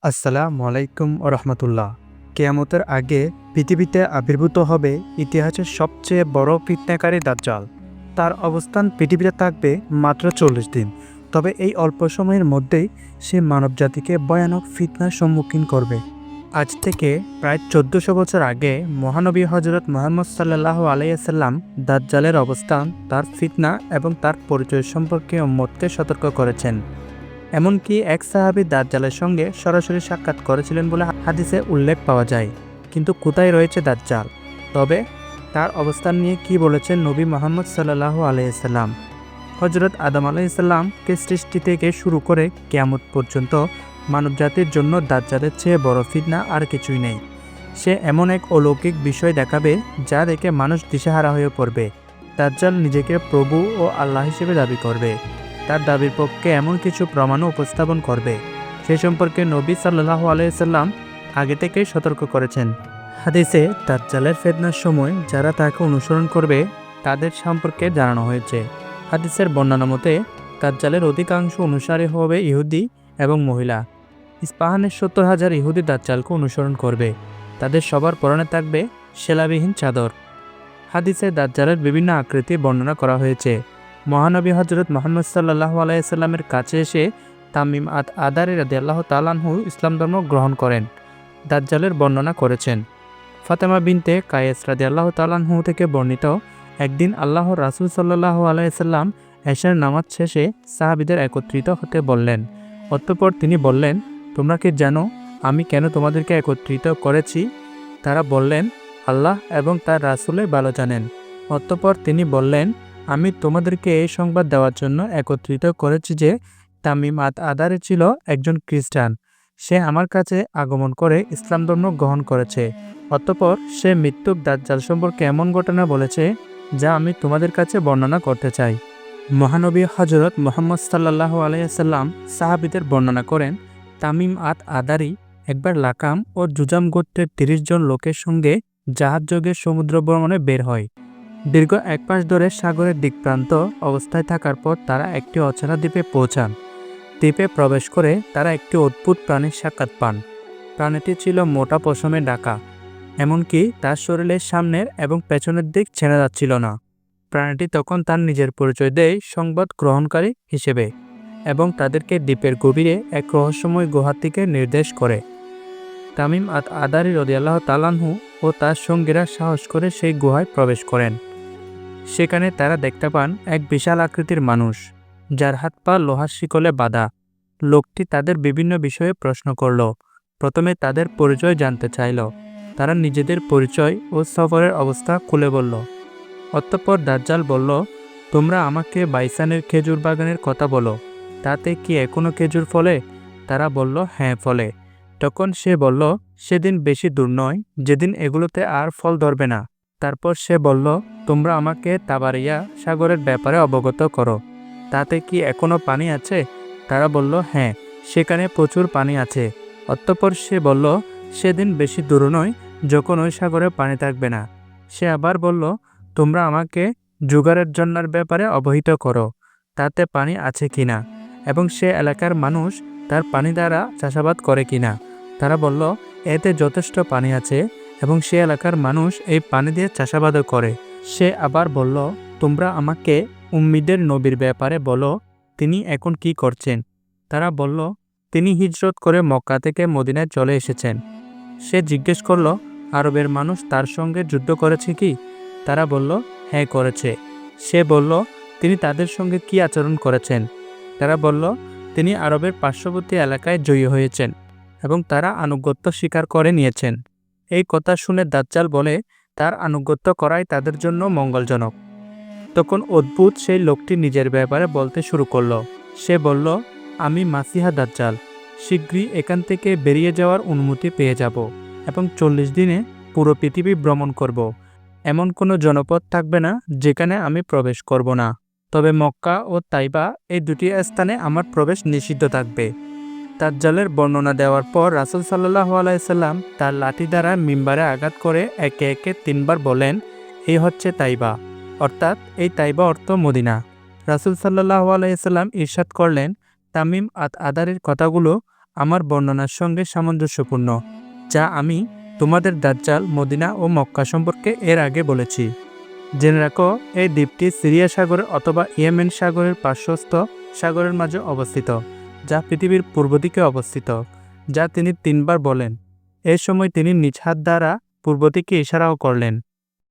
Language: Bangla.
আসসালামু আলাইকুম রহমতুল্লাহ। কিয়ামতের আগে পৃথিবীতে আবির্ভূত হবে ইতিহাসের সবচেয়ে বড় ফিতনাকারী দাজ্জাল। তার অবস্থান পৃথিবীতে থাকবে মাত্র 40 দিন। তবে এই অল্প সময়ের মধ্যেই সে মানবজাতিকে ভয়ানক ফিতনার সম্মুখীন করবে। আজ থেকে প্রায় 1400 বছর আগে মহানবী হজরত মুহাম্মদ সাল্লাল্লাহু আলাইহি সাল্লাম দাজ্জালের অবস্থান, তার ফিতনা এবং তার পরিচয় সম্পর্কে উম্মতকে সতর্ক করেছেন। এমনকি এক সাহাবী দাজ্জালের সঙ্গে সরাসরি সাক্ষাৎ করেছিলেন বলে হাদিসে উল্লেখ পাওয়া যায়। কিন্তু কোথায় রয়েছে দাজ্জাল? তবে তার অবস্থান নিয়ে কি বলেছেন নবী মুহাম্মদ সাল্লাল্লাহু আলাইহি সাল্লাম? হযরত আদম আলাইহিস সালামকে সৃষ্টি থেকে শুরু করে কিয়ামত পর্যন্ত মানবজাতির জন্য দাজ্জালের চেয়ে বড় ফিতনা আর কিছুই নেই। সে এমন এক অলৌকিক বিষয় দেখাবে যা দেখে মানুষ দিশেহারা হয়ে পড়বে। দাজ্জাল নিজেকে প্রভু ও আল্লাহ হিসেবে দাবি করবে। তার দাবির পক্ষে এমন কিছু প্রমাণও উপস্থাপন করবে, সে সম্পর্কে নবী সাল্লাল্লাহু আলাইহি সাল্লাম আগে থেকেই সতর্ক করেছেন। হাদিসে দাজ্জালের ফিতনার সময় যারা তাকে অনুসরণ করবে তাদের সম্পর্কে জানানো হয়েছে। হাদিসের বর্ণনা মতে দাজ্জালের অধিকাংশ অনুসারী হবে ইহুদি এবং মহিলা। ইস্পাহানের 70,000 ইহুদি দাজ্জালকে অনুসরণ করবে। তাদের সবার পরনে থাকবে সেলাবিহীন চাদর। হাদিসে দাজ্জালের বিভিন্ন আকৃতি বর্ণনা করা হয়েছে। মহানবী হযরত মুহাম্মদ সাল্লাল্লাহু আলাইহি সাল্লামের কাছে এসে তামিম আদ-আদারি রাদিয়াল্লাহু তাআলা আনহু ইসলাম ধর্ম গ্রহণ করেন। দাজ্জালের বর্ণনা করেছেন। ফাতেমা বিনতে কায়েস রাদিয়াল্লাহু তাআলা আনহু থেকে বর্ণিত, একদিন আল্লাহর রাসূল সাল্লাল্লাহু আলাইহি সাল্লাম এশার নামাজ শেষে সাহাবীদের একত্রিত হতে বললেন। অতঃপর তিনি বললেন, তোমরা কি জানো আমি কেন তোমাদেরকে একত্রিত করেছি? তারা বললেন, আল্লাহ এবং তার রাসূলে ভালো জানেন। অতঃপর তিনি বললেন, আমি তোমাদেরকে এই সংবাদ দেওয়ার জন্য একত্রিত করেছি যে তামিম আদ-আদারি ছিল একজন খ্রিস্টান। সে আমার কাছে আগমন করে ইসলাম ধর্ম গ্রহণ করেছে। অতঃপর সে মৃত্যুক দাজ্জাল সম্পর্কে এমন ঘটনা বলেছে যা আমি তোমাদের কাছে বর্ণনা করতে চাই। মহানবী হযরত মুহাম্মদ সাল্লাল্লাহু আলাইহি সাল্লাম সাহাবীদের বর্ণনা করেন, তামিম আদ-আদারি একবার লাকাম ও জুজাম গোত্রের 30 জন লোকের সঙ্গে জাহাজযোগে সমুদ্র ভ্রমণে বের হয়। দীর্ঘ 1 মাস ধরে সাগরের দিকপ্রান্ত অবস্থায় থাকার পর তারা একটি অচেনা দ্বীপে পৌঁছান। দ্বীপে প্রবেশ করে তারা একটি অদ্ভুত প্রাণীর সাক্ষাৎ পান। প্রাণীটি ছিল মোটা পশমে ঢাকা, এমনকি তার শরীরের সামনের এবং পেছনের দিক চেনা যাচ্ছিল না। প্রাণীটি তখন তার নিজের পরিচয় দেয় সংবাদ গ্রহণকারী হিসেবে এবং তাদেরকে দ্বীপের গভীরে এক রহস্যময় গুহার দিকে নির্দেশ করে। তামিম আদ-আদারি রাদিয়াল্লাহু তাআলা আনহু ও তার সঙ্গীরা সাহস করে সেই গুহায় প্রবেশ করেন। সেখানে তারা দেখতে পান এক বিশাল আকৃতির মানুষ, যার হাত পা লোহার শিকলে বাঁধা। লোকটি তাদের বিভিন্ন বিষয়ে প্রশ্ন করল। প্রথমে তাদের পরিচয় জানতে চাইল। তারা নিজেদের পরিচয় ও সফরের অবস্থা খুলে বলল। অতঃপর দাজ্জাল বলল, তোমরা আমাকে বাইসানের খেজুর বাগানের কথা বলো, তাতে কি এখনো খেজুর ফলে? তারা বলল, হ্যাঁ ফলে। তখন সে বলল, সেদিন বেশি দূর নয় যেদিন এগুলোতে আর ফল ধরবে না। তারপর সে বলল, তোমরা আমাকে তাবারিয়া সাগরের ব্যাপারে অবগত করো, তাতে কি এখনো পানি আছে? তারা বলল, হ্যাঁ, সেখানে প্রচুর পানি আছে। অতঃপর সে বলল, সেদিন বেশি দূর নয় যখন ওই সাগরে পানি থাকবে না। সে আবার বলল, তোমরা আমাকে জুগারের জন্নার ব্যাপারে অবহিত করো, তাতে পানি আছে কিনা এবং সে এলাকার মানুষ তার পানি দ্বারা চাষাবাদ করে কিনা। তারা বলল, এতে যথেষ্ট পানি আছে এবং সে এলাকার মানুষ এই পানি দিয়ে চাষাবাদও করে। সে আবার বলল, তোমরা আমাকে উম্মীদের নবীর ব্যাপারে বলো, তিনি এখন কি করছেন? তারা বলল, তিনি হিজরত করে মক্কা থেকে মদিনায় চলে এসেছেন। সে জিজ্ঞেস করল, আরবের মানুষ তার সঙ্গে যুদ্ধ করেছে কি? তারা বলল, হ্যাঁ করেছে। সে বলল, তিনি তাদের সঙ্গে কি আচরণ করেছেন? তারা বলল, তিনি আরবের পার্শ্ববর্তী এলাকায় জয়ী হয়েছেন এবং তারা আনুগত্য স্বীকার করে নিয়েছেন। এই কথা শুনে দাজ্জাল বলে, তার আনুগত্য করাই তাদের জন্য মঙ্গলজনক। তখন অদ্ভুত সেই লোকটি নিজের ব্যাপারে বলতে শুরু করল। সে বলল, আমি মাসিহা দাজ্জাল, শীঘ্রই এখান থেকে বেরিয়ে যাওয়ার অনুমতি পেয়ে যাব এবং 40 দিনে পুরো পৃথিবী ভ্রমণ করব। এমন কোনো জনপদ থাকবে না যেখানে আমি প্রবেশ করব না, তবে মক্কা ও তাইবা এই দুটি স্থানে আমার প্রবেশ নিষিদ্ধ থাকবে। দাজ্জালের বর্ণনা দেওয়ার পর রাসূল সাল্লাল্লাহু আলাইহি সাল্লাম তার লাঠি দ্বারা মিম্বারে আঘাত করে একে একে 3 বার বলেন, এই হচ্ছে তাইবা, অর্থাৎ এই তাইবা অর্থ মদিনা। রাসূল সাল্লাল্লাহু আলাইহি সাল্লাম ইরশাদ করলেন, তামিম আদ-আদারির কথাগুলো আমার বর্ণনার সঙ্গে সামঞ্জস্যপূর্ণ, যা আমি তোমাদের দাজ্জাল, মদিনা ও মক্কা সম্পর্কে এর আগে বলেছি। জেনে রাখো, এই দ্বীপটি সিরিয়া সাগর অথবা ইয়েমেন সাগরের পার্শ্বস্থ সাগরের মাঝে অবস্থিত, যা পৃথিবীর পূর্ব দিকে অবস্থিত, যা তিনি 3 বার বলেন। এ সময় তিনি নিজ হাত দ্বারা পূর্ব দিকে ইশারাও করলেন।